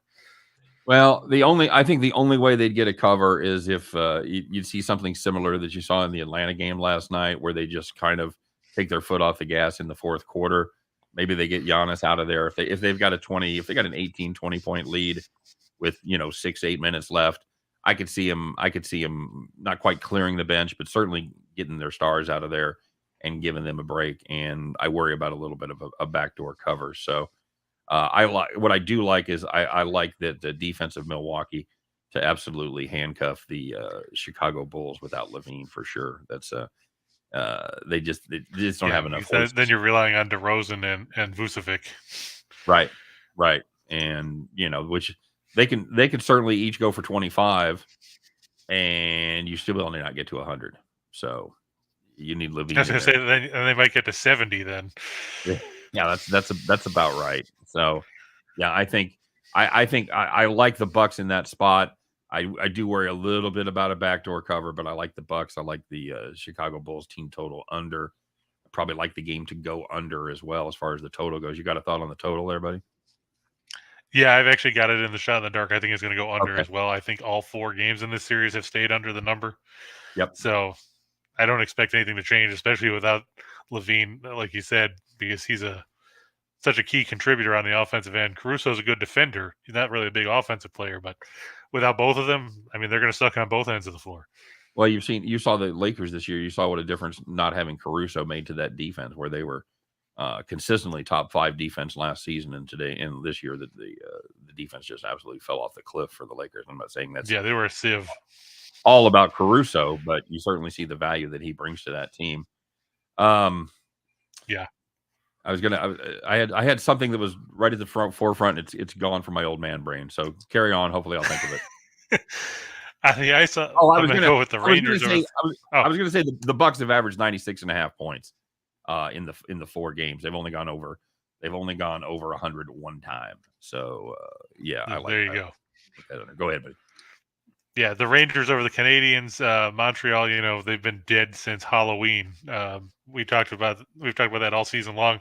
Well, I think the only way they'd get a cover is if you'd see something similar that you saw in the Atlanta game last night, where they just kind of take their foot off the gas in the fourth quarter. Maybe they get Giannis out of there if they've got an 18, 20 point lead with 6-8 minutes left. I could see him not quite clearing the bench, but certainly getting their stars out of there and giving them a break. And I worry about a little bit of a backdoor cover. So what I do like is I like that the defense of Milwaukee to absolutely handcuff the Chicago Bulls without LaVine for sure. That's they just don't have enough. Then you're relying on DeRozan and Vucevic. Right. And which they can certainly each go for 25, and you still will only not get to 100. So you need LaVine. I was going to say then they might get to 70 then. Yeah, that's about right. So yeah, I think I like the Bucks in that spot. I do worry a little bit about a backdoor cover, but I like the Bucks. I like the Chicago Bulls team total under. I probably like the game to go under as well as far as the total goes. You got a thought on the total there, buddy? Yeah, I've actually got it in the shot in the dark. I think it's going to go under as well. I think all 4 games in this series have stayed under the number. Yep. So I don't expect anything to change, especially without LaVine, like you said, because he's such a key contributor on the offensive end. Caruso's a good defender. He's not really a big offensive player, but without both of them, I mean, they're going to suck on both ends of the floor. Well, you saw the Lakers this year. You saw what a difference not having Caruso made to that defense, where they were consistently top 5 defense last season, and this year that the defense just absolutely fell off the cliff for the Lakers. I'm not saying that's they were a sieve. All about Caruso, but you certainly see the value that he brings to that team. Yeah. I had something that was right at the forefront. It's gone from my old man brain. So carry on. Hopefully I'll think of it. I think I saw. I was going to go with the Rangers. I was going to say the Bucks have averaged 96.5 points in the 4 games. They've only gone over 100 one time. So yeah, I like. There you go. Go ahead, buddy. Yeah, the Rangers over the Canadians. Montreal, they've been dead since Halloween. We've talked about that all season long.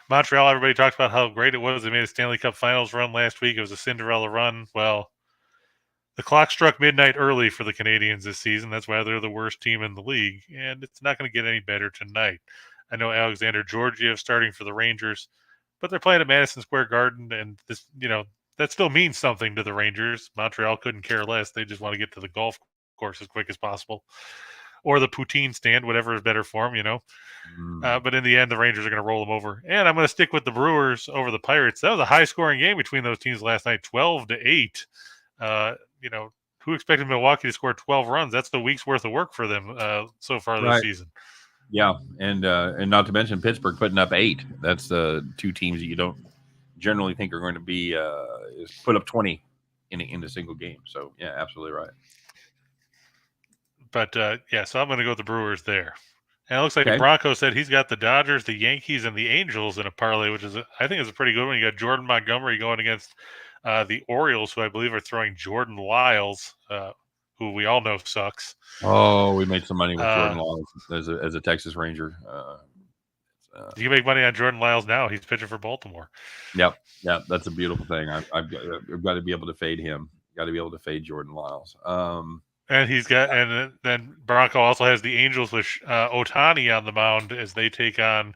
Montreal, everybody talked about how great it was. They made a Stanley Cup Finals run last week. It was a Cinderella run. Well, the clock struck midnight early for the Canadians this season. That's why they're the worst team in the league, and it's not going to get any better tonight. I know Alexander Georgiev starting for the Rangers, but they're playing at Madison Square Garden, and this, that still means something to the Rangers. Montreal couldn't care less. They just want to get to the golf course as quick as possible, or the poutine stand, whatever is better for them, But in the end, the Rangers are going to roll them over. And I'm going to stick with the Brewers over the Pirates. That was a high-scoring game between those teams last night, 12-8. Who expected Milwaukee to score 12 runs? That's the week's worth of work for them so far this season. Yeah, and not to mention Pittsburgh putting up 8. That's 2 teams that you don't generally think are going to be put up 20 in a single game. So yeah, absolutely right. But so I'm going to go with the Brewers there. And it looks like Bronco said he's got the Dodgers, the Yankees, and the Angels in a parlay, which I think is a pretty good one. You got Jordan Montgomery going against the Orioles, who I believe are throwing Jordan Lyles. who we all know sucks. Oh, we made some money with Jordan Lyles as a Texas Ranger. You can make money on Jordan Lyles now. He's pitching for Baltimore. Yep, that's a beautiful thing. I've got to be able to fade him. Got to be able to fade Jordan Lyles. And he's got, and then Bronco also has the Angels with Ohtani on the mound as they take on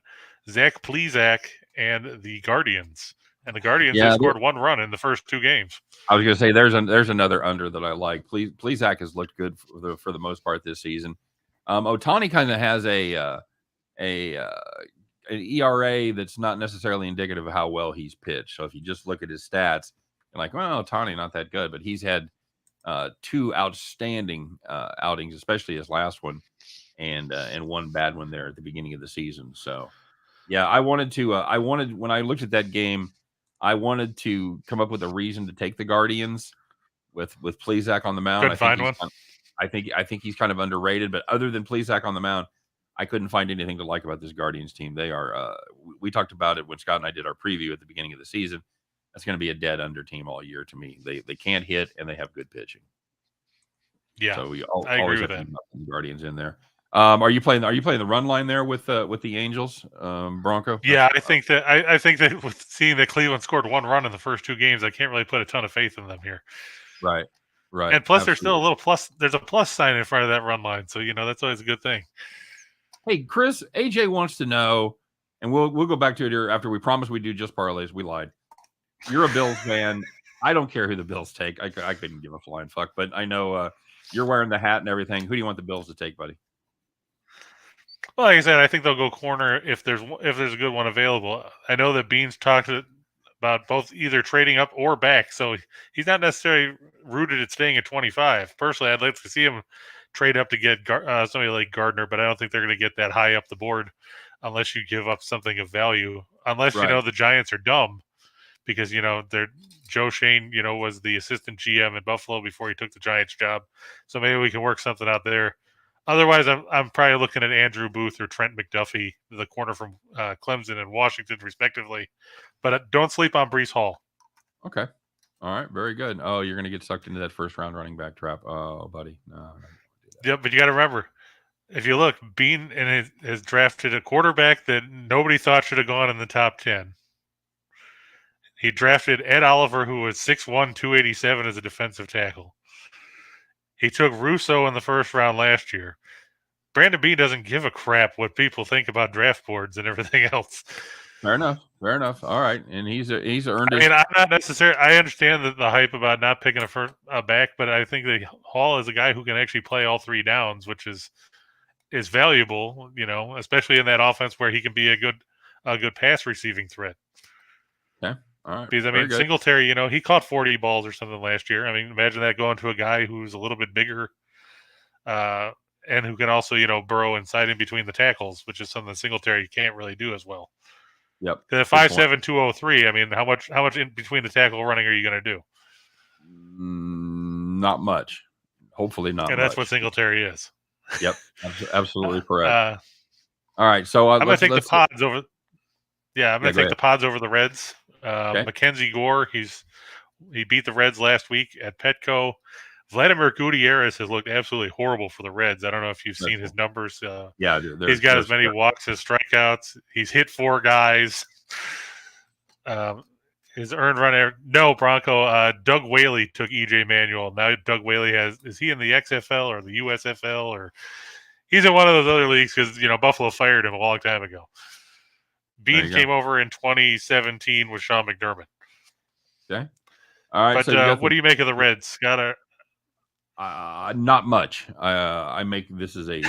Zach Plesac and the Guardians. And the Guardians have scored 1 run in the first 2 games. I was going to say there's another under that I like. Plesac has looked good for the most part this season. Ohtani kind of has an ERA that's not necessarily indicative of how well he's pitched. So if you just look at his stats, you're like, well, Ohtani not that good, but he's had 2 outstanding outings, especially his last one, and 1 bad one there at the beginning of the season. So, yeah, I wanted when I looked at that game, I wanted to come up with a reason to take the Guardians with Plesac on the mound. Couldn't find one. I think he's kind of underrated, but other than Plesac on the mound, I couldn't find anything to like about this Guardians team. They are. We talked about it when Scott and I did our preview at the beginning of the season. That's going to be a dead under team all year to me. They can't hit and they have good pitching. Yeah, so I agree with that. Guardians in there. Are you playing the run line there with the Angels, Bronco? Yeah, I think that with seeing that Cleveland scored 1 run in the first 2 games, I can't really put a ton of faith in them here. Right. And plus, there's still a little plus. There's a plus sign in front of that run line, so that's always a good thing. Hey, Chris, AJ wants to know, and we'll go back to it here after we promised we'd do just parlays. We lied. You're a Bills fan. I don't care who the Bills take. I couldn't give a flying fuck, but I know you're wearing the hat and everything. Who do you want the Bills to take, buddy? Well, like I said, I think they'll go corner if there's a good one available. I know that Beans talked about both either trading up or back, so he's not necessarily rooted at staying at 25. Personally, I'd like to see him trade up to get somebody like Gardner, but I don't think they're going to get that high up the board unless you give up something of value. Unless the Giants are dumb, because Joe Shane was the assistant GM in Buffalo before he took the Giants job, so maybe we can work something out there. Otherwise, I'm probably looking at Andrew Booth or Trent McDuffie, the corner from Clemson and Washington, respectively. But don't sleep on Breece Hall. Okay. All right. Very good. Oh, you're going to get sucked into that first round running back trap. Oh, buddy. No. Yep, but you got to remember, if you look, Bean has drafted a quarterback that nobody thought should have gone in the top 10. He drafted Ed Oliver, who was 6'1", 287 as a defensive tackle. He took Russo in the first round last year. Brandon Bean doesn't give a crap what people think about draft boards and everything else. Fair enough. All right, and he's earned. I mean, I'm not necessarily. I understand the hype about not picking a back, but I think that Hall is a guy who can actually play all 3 downs, which is valuable. Especially in that offense where he can be a good pass receiving threat. Okay. All right. Because, I mean, Singletary, he caught 40 balls or something last year. I mean, imagine that going to a guy who's a little bit bigger and who can also, burrow inside in between the tackles, which is something Singletary can't really do as well. Yep. Because at 5'7", 203, I mean, how much in between the tackle running are you going to do? Not much. Hopefully not. And that's what Singletary is. Yep. Absolutely correct. All right. So I'm going to take the Pods over. Yeah, I'm going to take the Pods over the Reds. Mackenzie Gore, he beat the Reds last week at Petco. Vladimir Gutierrez has looked absolutely horrible for the Reds. I don't know if you've seen his numbers. Yeah, he's got as many walks as strikeouts. He's hit 4 guys. His earned run no Bronco. Doug Whaley took EJ Manuel. Now Doug Whaley is he in the XFL or the USFL or he's in one of those other leagues because Buffalo fired him a long time ago. Bean came over in 2017 with Sean McDermott. Okay. All right. But what do you make of the Reds, Scott? Not much. I make this as a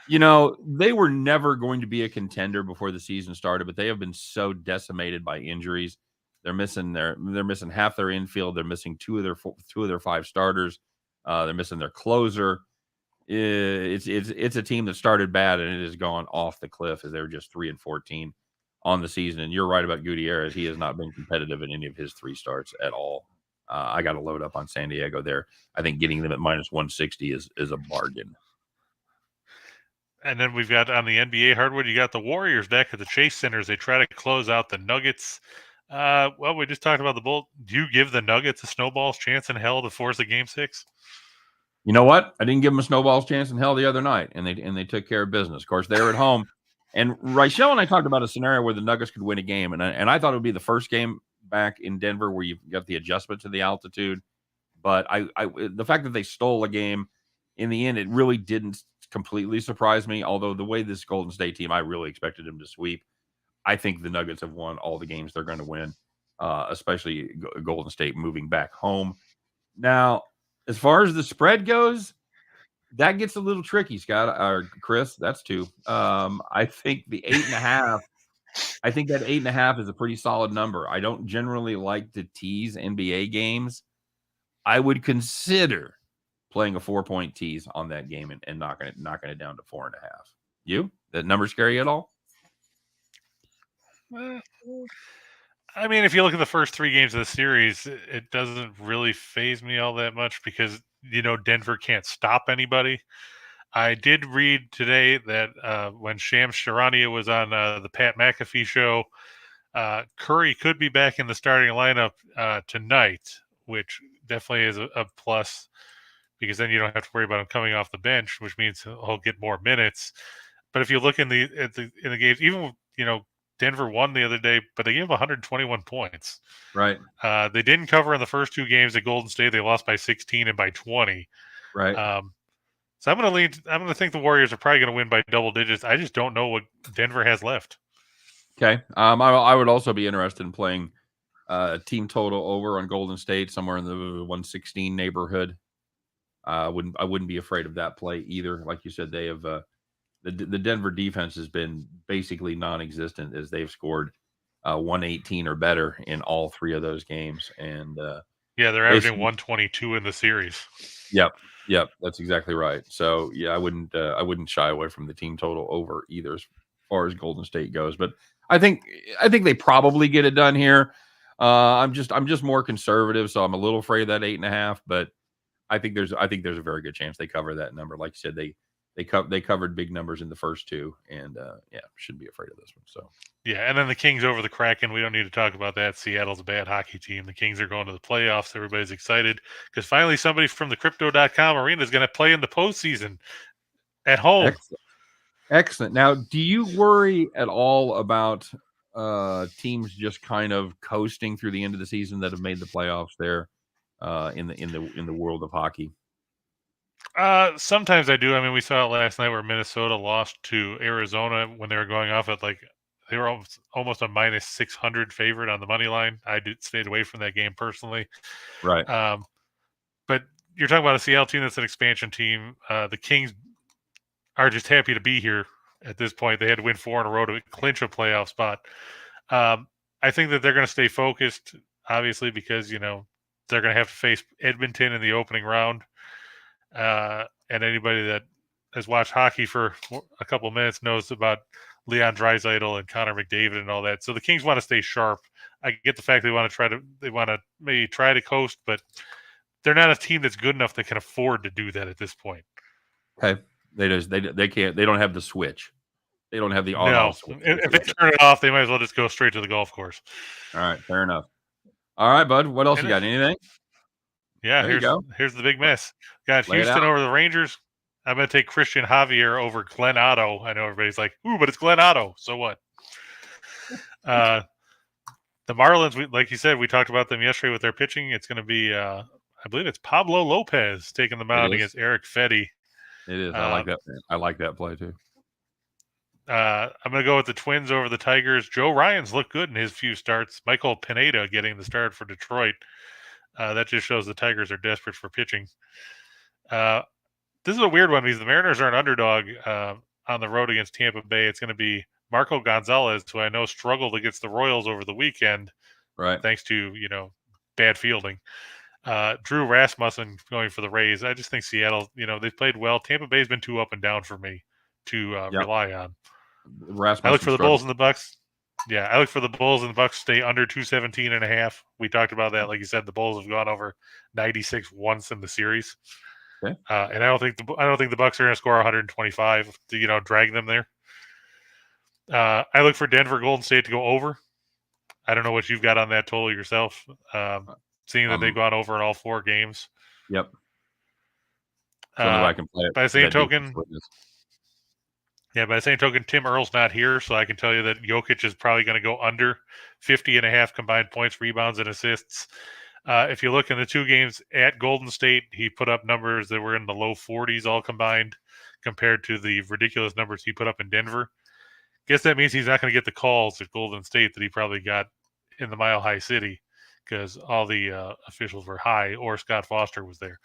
they were never going to be a contender before the season started, but they have been so decimated by injuries. They're missing half their infield. They're missing two of their 5 starters. They're missing their closer. It's a team that started bad and it has gone off the cliff as they were just 3-14 on the season. And you're right about Gutierrez. He has not been competitive in any of his 3 starts at all. I got to load up on San Diego there. I think getting them at -160 is a bargain. And then we've got on the NBA hardwood, you got the Warriors back at the Chase Center as they try to close out the Nuggets. We just talked about the Bulls. Do you give the Nuggets a snowball's chance in hell to force a Game 6? You know what? I didn't give them a snowball's chance in hell the other night, and they took care of business. Of course, they were at home, and Rachel and I talked about a scenario where the Nuggets could win a game, and I thought it would be the first game back in Denver where you've got the adjustment to the altitude. But the fact that they stole a game in the end, it really didn't completely surprise me. Although the way this Golden State team, I really expected them to sweep. I think the Nuggets have won all the games they're going to win, especially Golden State moving back home. Now, as far as the spread goes, that gets a little tricky, Scott or Chris. That's two. I think the 8.5. I think that 8.5 is a pretty solid number. I don't generally like to tease NBA games. I would consider playing a 4-point tease on that game and knocking it down to 4.5. You? That number scary at all? I mean, if you look at the first 3 games of the series, it doesn't really faze me all that much because, Denver can't stop anybody. I did read today that when Shams Charania was on the Pat McAfee show, Curry could be back in the starting lineup tonight, which definitely is a plus because then you don't have to worry about him coming off the bench, which means he'll get more minutes. But if you look in the games, even Denver won the other day, but they gave 121 points. Right. They didn't cover in the first 2 games at Golden State. They lost by 16 and by 20. Right. So I'm going to think the Warriors are probably going to win by double digits. I just don't know what Denver has left. Okay. I would also be interested in playing team total over on Golden State somewhere in the 116 neighborhood. I wouldn't be afraid of that play either. Like you said, they have the Denver defense has been basically non-existent as they've scored 118 or better in all 3 of those games. And they're averaging 122 in the series. Yep, that's exactly right. So yeah, I wouldn't shy away from the team total over either as far as Golden State goes. But I think they probably get it done here. I'm just more conservative, so I'm a little afraid of that 8.5. But I think there's a very good chance they cover that number. Like you said, they covered big numbers in the first 2, and shouldn't be afraid of this one. So yeah, and then the Kings over the Kraken. We don't need to talk about that. Seattle's a bad hockey team. The Kings are going to the playoffs. Everybody's excited because finally somebody from the Crypto.com arena is going to play in the postseason at home. Excellent. Now, do you worry at all about teams just kind of coasting through the end of the season that have made the playoffs there in the world of hockey? Sometimes I do. I mean, we saw it last night where Minnesota lost to Arizona when they were going off at they were almost a minus 600 favorite on the money line. I stayed away from that game personally. Right. But you're talking about a Seattle team that's an expansion team. The Kings are just happy to be here at this point. They had to win 4 in a row to clinch a playoff spot. I think that they're going to stay focused, obviously, because, they're going to have to face Edmonton in the opening round. And anybody that has watched hockey for a couple of minutes knows about Leon Draisaitl and Connor McDavid and all that. So the Kings want to stay sharp. I get the fact they want to maybe try to coast, but they're not a team that's good enough that can afford to do that at this point. Okay. They can't. They don't have the switch. They don't have the on-off switch. If they turn it off, they might as well just go straight to the golf course. All right, fair enough. All right, bud. What else you got? Anything? Yeah, here's the big mess. Got Houston over the Rangers. I'm going to take Christian Javier over Glenn Otto. I know everybody's like, ooh, but it's Glenn Otto. So what? The Marlins, like you said, we talked about them yesterday with their pitching. It's going to be, I believe it's Pablo Lopez taking the mound against Eric Fetty. It is. I like that. I like that play too. I'm going to go with the Twins over the Tigers. Joe Ryan's looked good in his few starts. Michael Pineda getting the start for Detroit. That just shows the Tigers are desperate for pitching. This is a weird one because the Mariners are an underdog on the road against Tampa Bay. It's going to be Marco Gonzalez, who I know struggled against the Royals over the weekend, right? Thanks to bad fielding. Drew Rasmussen going for the Rays. I just think Seattle, they've played well. Tampa Bay's been too up and down for me to rely on. Rasmussen I look for the Bulls and the Bucks. Yeah, I look for the Bulls and the Bucks stay under 217.5. We talked about that. Like you said, the Bulls have gone over 96 once in the series. Okay. And I don't think the Bucks are going to score 125 to drag them there. I look for Denver Golden State to go over. I don't know what you've got on that total yourself. Seeing that they've gone over in all 4 games. Yep. So I can play it. By the same token, Tim Earle's not here, so I can tell you that Jokic is probably going to go under 50.5 combined points, rebounds, and assists. If you look in the 2 games at Golden State, he put up numbers that were in the low 40s all combined compared to the ridiculous numbers he put up in Denver. Guess that means he's not going to get the calls at Golden State that he probably got in the Mile High City because all the officials were high, or Scott Foster was there.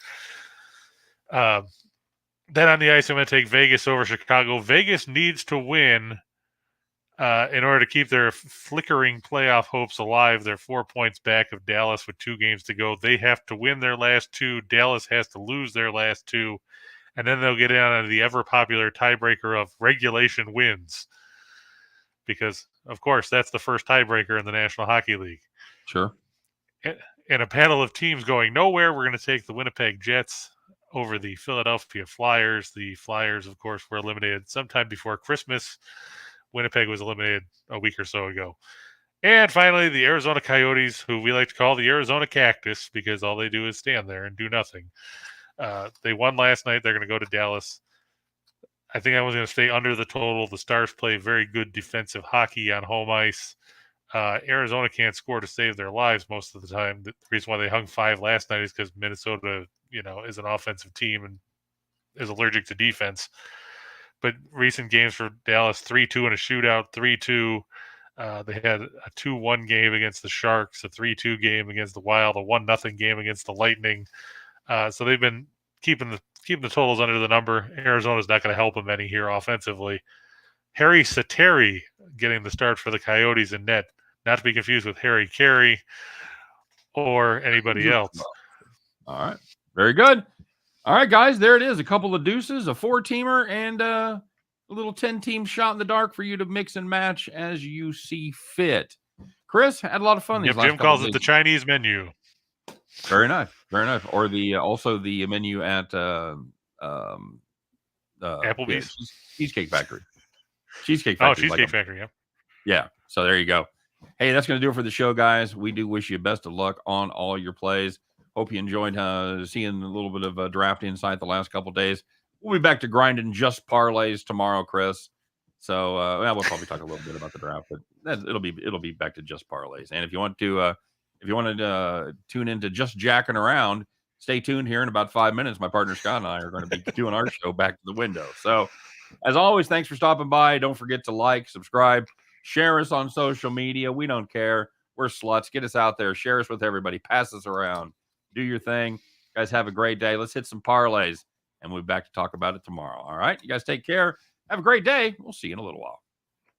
Then on the ice, I'm going to take Vegas over Chicago. Vegas needs to win in order to keep their flickering playoff hopes alive. They're 4 points back of Dallas with 2 games to go. They have to win their last 2. Dallas has to lose their last 2. And then they'll get in on the ever-popular tiebreaker of regulation wins. Because, of course, that's the first tiebreaker in the National Hockey League. Sure. In a panel of teams going nowhere, we're going to take the Winnipeg Jets over the Philadelphia Flyers. The Flyers, of course, were eliminated sometime before Christmas. Winnipeg was eliminated a week or so ago. And finally, the Arizona Coyotes, who we like to call the Arizona Cactus because all they do is stand there and do nothing. They won last night. They're going to go to Dallas. I think I was going to stay under the total. The Stars play very good defensive hockey on home ice. Arizona can't score to save their lives most of the time. The reason why they hung 5 last night is because Minnesota, is an offensive team and is allergic to defense. But recent games for Dallas, 3-2 in a shootout, 3-2. They had a 2-1 game against the Sharks, a 3-2 game against the Wild, a 1-0 game against the Lightning. So they've been keeping the totals under the number. Arizona's not going to help them any here offensively. Harry Sateri getting the start for the Coyotes in net, not to be confused with Harry Carey or anybody else. All right. Very good. All right, guys, there it is. A couple of deuces, a 4-teamer, and a little 10-team shot in the dark for you to mix and match as you see fit. Chris, had a lot of fun. Yep, Jim calls it the Chinese menu. Very nice. Very nice. Or also the menu at Applebee's? Cheesecake Factory. Cheesecake Factory. Cheesecake Factory, yeah. Yeah. So there you go. Hey, that's going to do it for the show, guys. We do wish you best of luck on all your plays. Hope you enjoyed seeing a little bit of draft insight the last couple of days. We'll be back to grinding just parlays tomorrow, Chris. So we'll probably talk a little bit about the draft, but it'll be back to just parlays. And if you want to tune into just jacking around, stay tuned here in about 5 minutes. My partner Scott and I are going to be doing our show back to the window. So as always, thanks for stopping by. Don't forget to like, subscribe, share us on social media. We don't care. We're sluts. Get us out there. Share us with everybody. Pass us around. Do your thing. Guys, have a great day. Let's hit some parlays, and we'll be back to talk about it tomorrow. All right? You guys take care. Have a great day. We'll see you in a little while.